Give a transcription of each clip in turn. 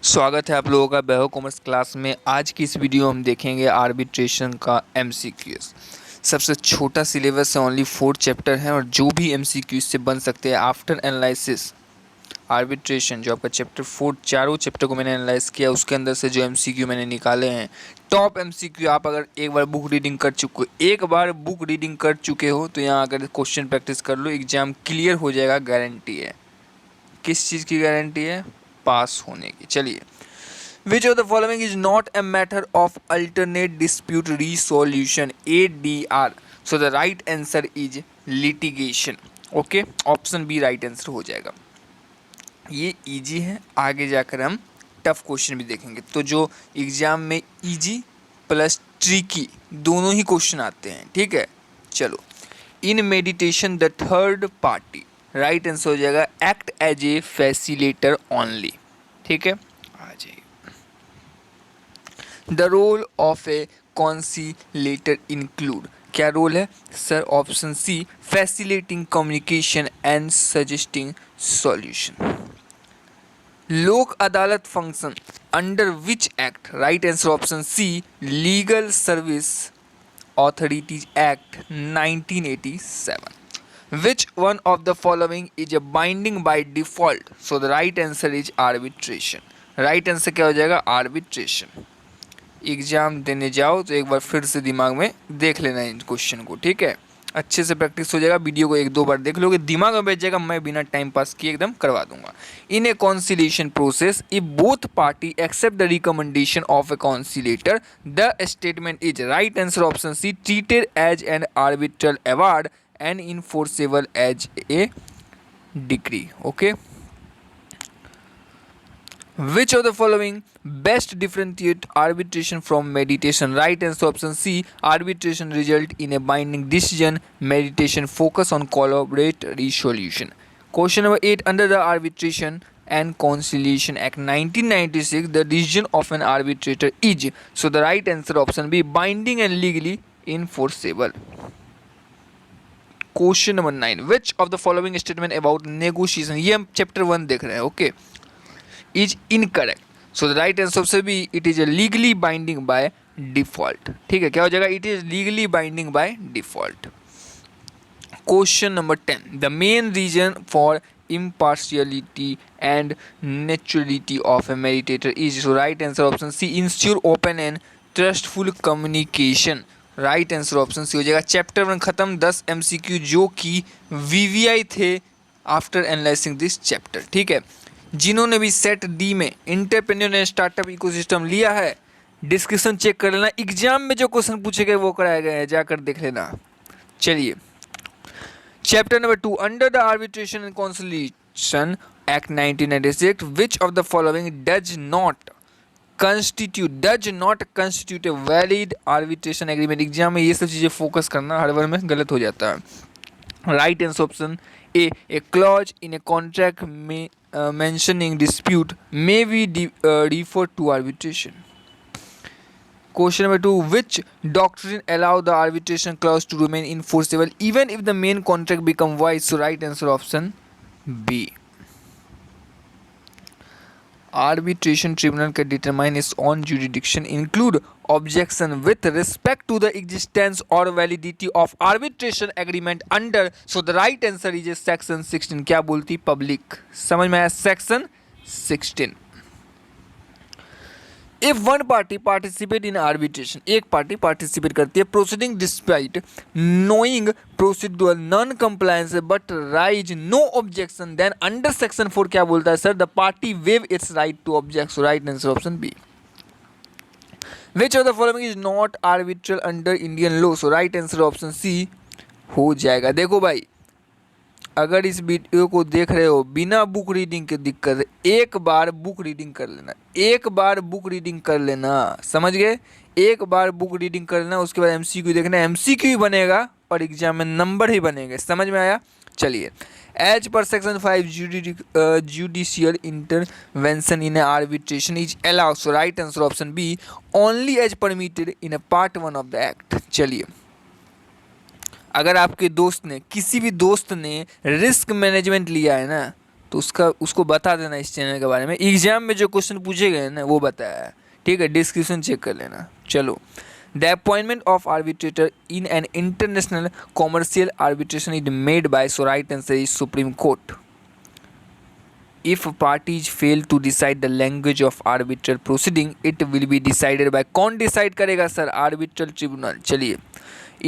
स्वागत है आप लोगों का बैहो कॉमर्स क्लास में। आज की इस वीडियो हम देखेंगे आर्बिट्रेशन का एमसीक्यूज। सबसे छोटा सिलेबस है, ओनली 4 चैप्टर हैं और जो भी एमसीक्यूज से बन सकते हैं आफ्टर एनालिसिस आर्बिट्रेशन। जो आपका चैप्टर 4, चारों चैप्टर को मैंने एनालाइज किया, उसके अंदर से जो एमसीक्यू मैंने निकाले हैं टॉप एमसीक्यू। आप अगर एक बार बुक रीडिंग कर चुके हो तो यहाँ अगर क्वेश्चन प्रैक्टिस कर लो, एग्जाम क्लियर हो जाएगा, गारंटी है। किस चीज़ की गारंटी है? पास होने की। चलिए, which of the following is not a matter of alternate dispute resolution, ADR। So the right answer is litigation. Okay, option B right answer हो जाएगा। ये इजी है, आगे जाकर हम टफ क्वेश्चन भी देखेंगे। तो जो एग्जाम में इजी प्लस ट्रिकी दोनों ही क्वेश्चन आते हैं, ठीक है। चलो, in meditation the third party, right answer हो जाएगा act as a facilitator only. ठीक है, आ जाइए। The role of a conciliator include, क्या रोल है sir? Option C, facilitating communication and suggesting solution. Lok Adalat function under which act, right answer option C, legal service authorities act 1987. Which one of the following is a binding by default? So the right answer is arbitration. Right answer क्या हो जाएगा? arbitration. Exam देने जाओ तो एक बार फिर से दिमाग में देख लेना इन क्वेश्चन को, ठीक है। अच्छे से प्रैक्टिस हो जाएगा, वीडियो को 1-2 बार देख लोगे, दिमाग में बैठ जाएगा। मैं बिना टाइम पास किए एकदम करवा दूंगा। In a conciliation process if both party accept the recommendation of a conciliator the statement is, right answer option C, treated as an arbitral award and enforceable as a decree. Okay, which of the following best differentiate arbitration from meditation? Right answer option C, arbitration result in a binding decision, meditation focus on collaborate resolution. Question number 8, under the Arbitration and Conciliation Act 1996 the decision of an arbitrator is, so the right answer option B, binding and legally enforceable. Question number 9, which of the following statement about negotiation, ये हम chapter 1 देख रहे हैं, okay, is incorrect. So the right answer option B, it is legally binding by default. ठीक है, क्या हो जाएगा? It is legally binding by default. Question number 10, the main reason for impartiality and neutrality of a meditator is, so right answer option C, ensure open and trustful communication. Right answer option C हो जाएगा। Chapter 1 खत्म, 10 MCQ जो कि VVI थे after analysing this chapter. ठीक है, जिन्होंने भी सेट डी में एंटरप्रेन्योर एंड स्टार्टअप इकोसिस्टम लिया है, डिस्क्रिप्शन चेक कर लेना, एग्जाम में जो क्वेश्चन पूछे गए वो कराए गए हैं, जाकर देख लेना। चलिए, chapter number 2, under the arbitration and conciliation act 1996 which of the following does not constitute a valid arbitration agreement। Exam में ये सब चीज़ें फोकस करना हर बार में गलत हो जाता है। Right answer option A clause in a contract में mentioning dispute may be refer to arbitration। Question number 2, which doctrine allow the arbitration clause to remain enforceable even if the main contract become void? So right answer option B। Arbitration tribunal can determine its own jurisdiction include objection with respect to the existence or validity of arbitration agreement under, so the right answer is section 16। क्या बोलती public? समझ में आया? Section 16। If one party participate in arbitration, एक party participate करती है proceeding despite knowing procedural non compliance but raise no objection, then under section 4 क्या बोलता है sir? The party waive its right to object. So right answer option B. Which of the following is not arbitral under Indian law? So right answer option C हो जाएगा। देखो भाई, अगर इस video को देख रहे हो बिना बुक रीडिंग के दिक्कत है, एक बार बुक रीडिंग कर लेना, एक बार बुक रीडिंग कर लेना, समझ गए? एक बार बुक रीडिंग कर लेना, उसके बाद MCQ देखना, MCQ ही बनेगा और एग्जाम में नंबर ही बनेंगे। समझ में आया? चलिए, as per section 5 judicial intervention in arbitration is allowed. So right answer option B, only as permitted in part 1 of the act. चलिए, अगर आपके दोस्त ने, किसी भी दोस्त ने रिस्क मैनेजमेंट लिया है ना, तो उसको बता देना इस चैनल के बारे में। एग्जाम में जो क्वेश्चन पूछे गए ना वो बताया है, ठीक है, डिस्क्रिप्शन चेक कर लेना। चलो, the appointment of arbitrator in an international commercial arbitration is made by so right answer is supreme court. If parties fail to decide the language of arbitral proceeding, it will be decided by कौन decide करेगा sir? Arbitral tribunal। चलिए,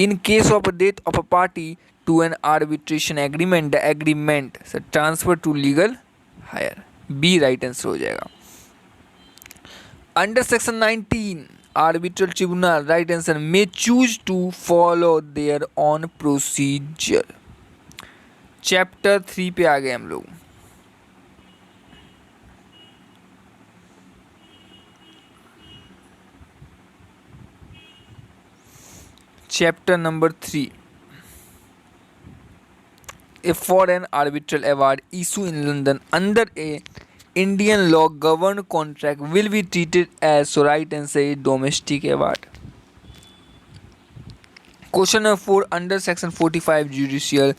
in case of death of a party to an arbitration agreement, the agreement sir transfer to legal hire। B right answer हो जाएगा। Under section 19, arbitral tribunal right answer may choose to follow their own procedure। Chapter 3 पे आ गए हम लोग। Chapter number 3, a foreign arbitral award issued in London under a Indian law governed contract will be treated as, so right answer is domestic award। Question number 4, under section 45 judicial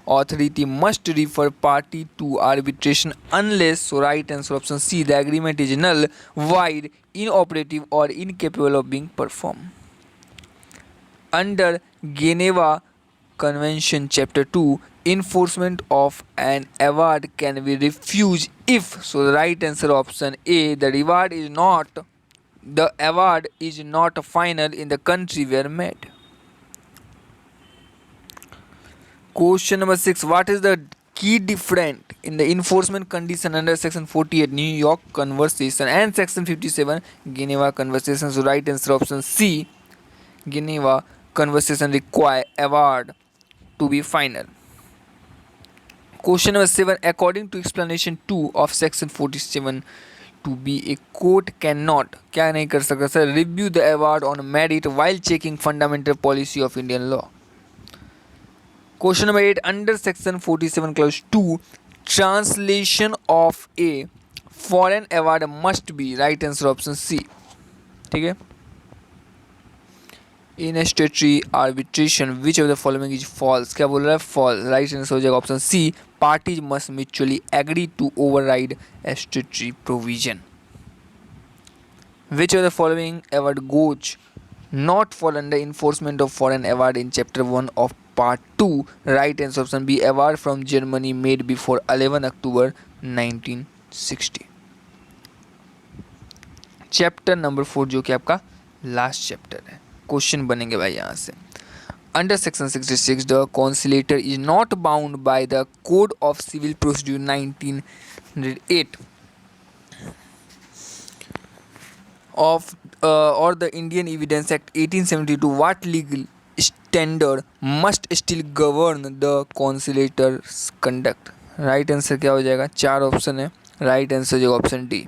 authority must refer party to arbitration unless, so right answer option C, the agreement is null, void, inoperative or incapable of being performed। Under Geneva Convention Chapter 2, enforcement of an award can be refused if, so the right answer option A, the award is not final in the country where made। Question number 6, what is the key difference in the enforcement condition under section 48 New York Convention and section 57 Geneva Convention? So right answer option C, Geneva Convention require award to be final। Question number 7, according to explanation 2 of section 47 to be a court cannot, क्या नहीं कर सकता sir? Review the award on merit while checking fundamental policy of Indian law। Question number 8, under section 47 clause 2, translation of a foreign award must be, right answer option C, ठीक है। In a statutory arbitration which of the following is false? क्या बोल रहा है? False। Right answer हो जाएगा option C, parties must mutually agree to override a statutory provision। Which of the following award goes not fall under enforcement of foreign award in chapter 1 of part 2? Right answer option B, award from Germany made before 11 October 1960। Chapter number 4 जो कि आपका last chapter है, question बनेंगे भाई यहाँ से। Under section 66 the conciliator is not bound by the code of civil procedure 1908 of or the Indian Evidence Act 1872, what legal standard must still govern the consulator's conduct? Right answer क्या हो जाएगा? 4 option है, right answer जो option D.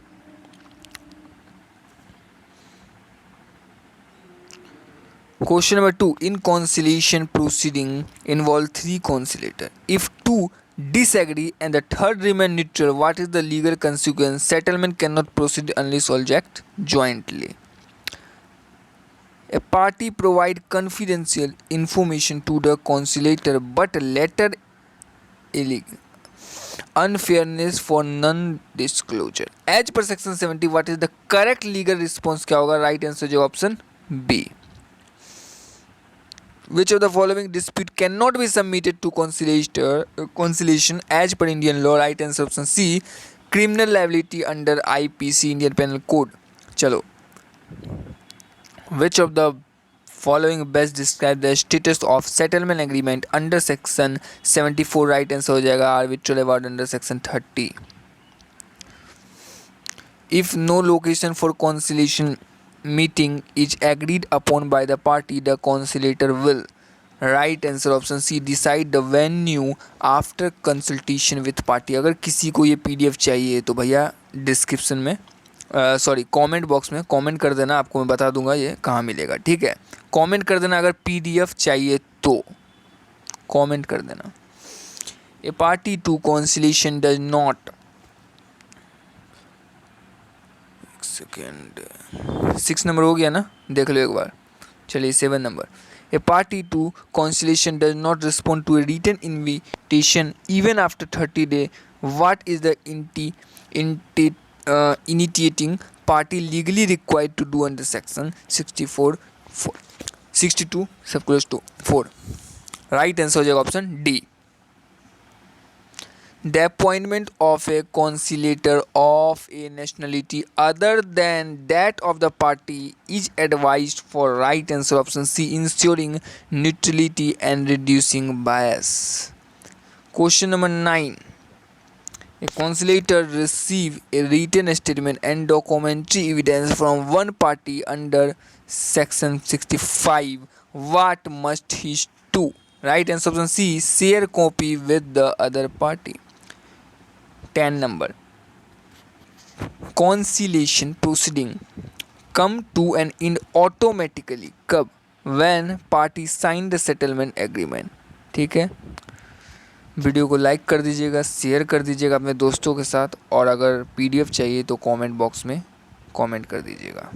Question number 2, in conciliation proceeding involve 3 conciliators. If 2 disagree and the third remain neutral, what is the legal consequence? Settlement cannot proceed unless all act jointly। A party provide confidential information to the conciliator but later illegal unfairness for non-disclosure। As per section 70, what is the correct legal response? क्या होगा? Right answer जो option B. Which of the following dispute cannot be submitted to conciliation as per Indian law? Right answer option C, criminal liability under IPC Indian Penal Code। चलो, which of the following best describe the status of settlement agreement under section 74? right answer हो जाएगा arbitral award under section 30। If no location for conciliation meeting is agreed upon by the party, the conciliator will, right answer option C, decide the venue after consultation with party। अगर किसी को ये PDF चाहिए तो भैया description में comment box में comment कर देना, आपको मैं बता दूंगा ये कहाँ मिलेगा, ठीक है। कमेंट कर देना अगर PDF चाहिए तो कमेंट कर देना। A party to conciliation does not, second 6 number हो गया ना, देख लो एक बार। चलिए 7 number, a party to conciliation does not respond to a written invitation even after 30 days What is the initiating party legally required to do under section 64 62 subclause 2 4? Right answer हो जाएगा option D. The appointment of a conciliator of a nationality other than that of the party is advised for. Right answer option C, ensuring neutrality and reducing bias. Question number 9. A conciliator receive a written statement and documentary evidence from one party under section 65. What must he do? Right answer option C, share copy with the other party. 10 number. Conciliation proceeding come to an end automatically कब? When party sign the settlement agreement. ठीक है, video को like कर दीजिएगा, share कर दीजिएगा अपने दोस्तों के साथ, और अगर PDF चाहिए तो कमेंट बॉक्स में कमेंट कर दीजिएगा.